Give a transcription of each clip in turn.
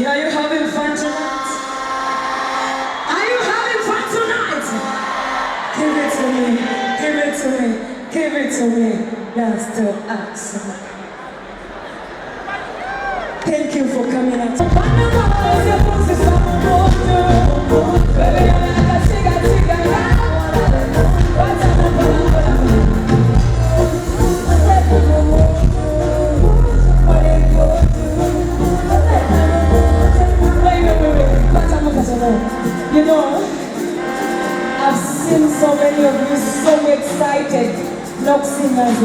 Are you having fun tonight? Are you having fun tonight? Give it to me, give it to me, give it to me. That's the answer. Thank you for coming out. You know, I've seen so many of you so excited, not singers.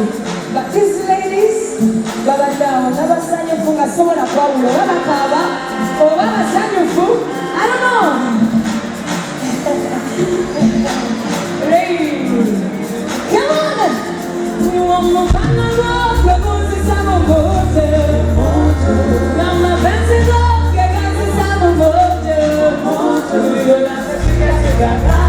But these ladies, Baba down, Baba Sanyofu, Someone Pablo, Baba Kaba, or Baba Sanyofu, I don't know. Ladies, come on! We want more fun and rock, we're going to Samo Motel. Now my fancy love, you're going to Samo Motel. You're not the